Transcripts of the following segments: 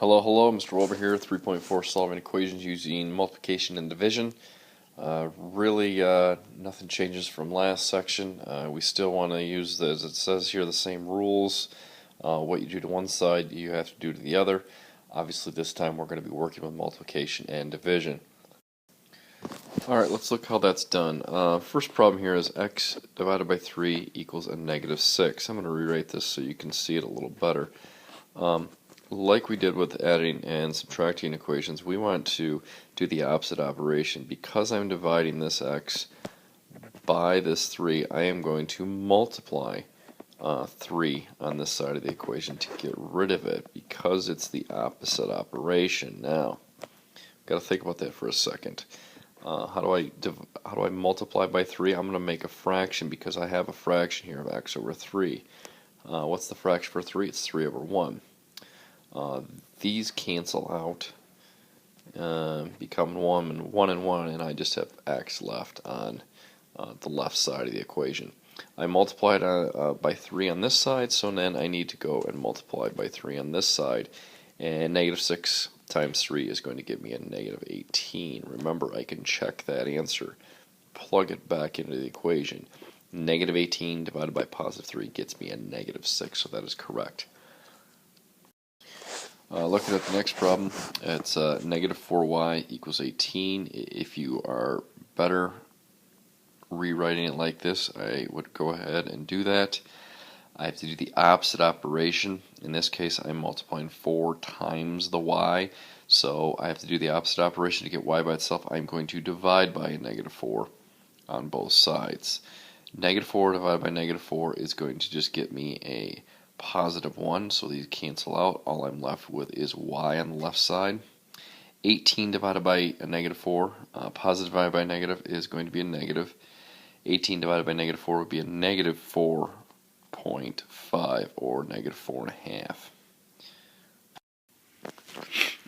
Hello, hello, Mr. Wilbur here, 3.4 solving equations using multiplication and division. Really, nothing changes from last section. We still want to use, as it says here, the same rules. What you do to one side, you have to do to the other. Obviously, this time we're going to be working with multiplication and division. Alright, let's look how that's done. First problem here is x divided by 3 equals a negative 6. I'm going to rewrite this so you can see it a little better. Like we did with adding and subtracting equations, we want to do the opposite operation. Because I'm dividing this x by this 3, I am going to multiply 3 on this side of the equation to get rid of it, because it's the opposite operation. Now, got to think about that for a second. How do I multiply by 3? I'm going to make a fraction because I have a fraction here of x over 3. What's the fraction for 3? It's 3 over 1. These cancel out, become 1 and 1, and I just have x left on the left side of the equation. I multiplied by 3 on this side, so then I need to go and multiply by 3 on this side, and negative 6 times 3 is going to give me a negative 18. Remember, I can check that answer, plug it back into the equation. Negative 18 divided by positive 3 gets me a negative 6, so that is correct. Looking at the next problem, it's negative 4y equals 18. If you are better rewriting it like this, I would go ahead and do that. I have to do the opposite operation. In this case, I'm multiplying 4 times the y, so I have to do the opposite operation to get y by itself. I'm going to divide by a negative 4 on both sides. Negative 4 divided by negative 4 is going to just get me a positive 1, so these cancel out. All I'm left with is y on the left side. 18 divided by a negative 4, positive divided by negative is going to be a negative. 18 divided by negative 4 would be a negative 4.5, or negative 4.5.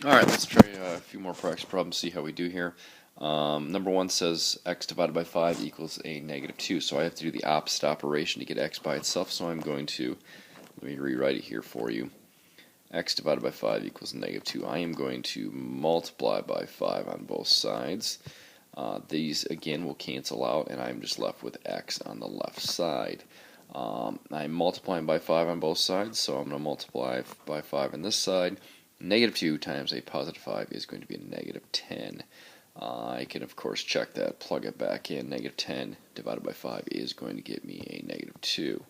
Alright, let's try a few more practice problems, see how we do here. Number 1 says x divided by 5 equals a negative 2, so I have to do the opposite operation to get x by itself, so I'm going to, let me rewrite it here for you. X divided by 5 equals negative 2. I am going to multiply by 5 on both sides. These again will cancel out, and I'm just left with x on the left side. I'm multiplying by 5 on both sides, so I'm going to multiply by 5 on this side. Negative 2 times a positive 5 is going to be a negative 10. I can of course check that, plug it back in. Negative 10 divided by 5 is going to get me a negative 2.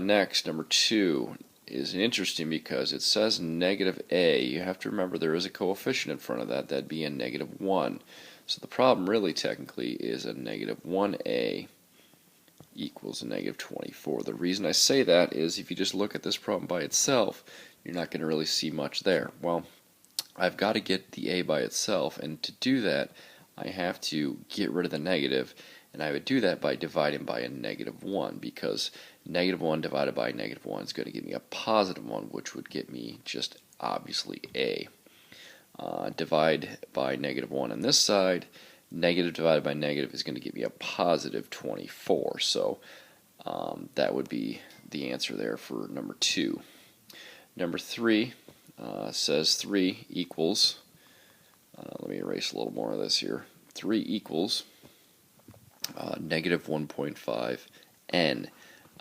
Next, number 2 is interesting because it says negative a. You have to remember there is a coefficient in front of that. That'd be a negative 1. So the problem really technically is a negative 1a equals a negative 24. The reason I say that is if you just look at this problem by itself, you're not going to really see much there. Well, I've got to get the a by itself, and to do that I have to get rid of the negative, and I would do that by dividing by a negative 1, because negative 1 divided by negative 1 is going to give me a positive 1, which would get me just obviously a. Divide by negative 1 on this side, negative divided by negative is going to give me a positive 24, so that would be the answer there for number 2. Number 3 says 3 equals, let me erase a little more of this here, 3 equals negative 1.5 n.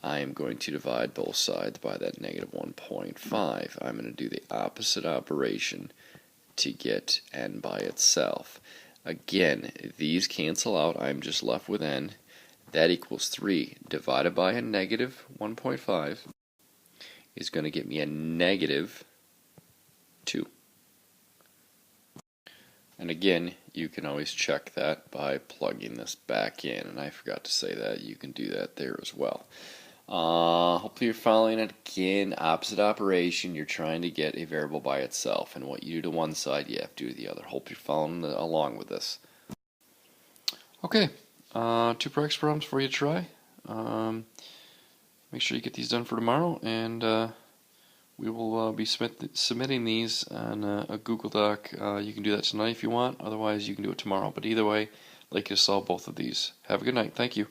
I am going to divide both sides by that negative 1.5. I'm going to do the opposite operation to get n by itself. Again, these cancel out. I'm just left with n. That equals 3 divided by a negative 1.5 is going to get me a negative 2. And again, you can always check that by plugging this back in, and I forgot to say that. You can do that there as well. Hopefully you're following it. Again, opposite operation, you're trying to get a variable by itself, and what you do to one side, you have to do to the other. Hope you're following along with this. Okay, 2 practice problems for you to try. Make sure you get these done for tomorrow, and we will be submitting these on a Google Doc. You can do that tonight if you want, otherwise you can do it tomorrow. But either way, I'd like you to solve both of these. Have a good night. Thank you.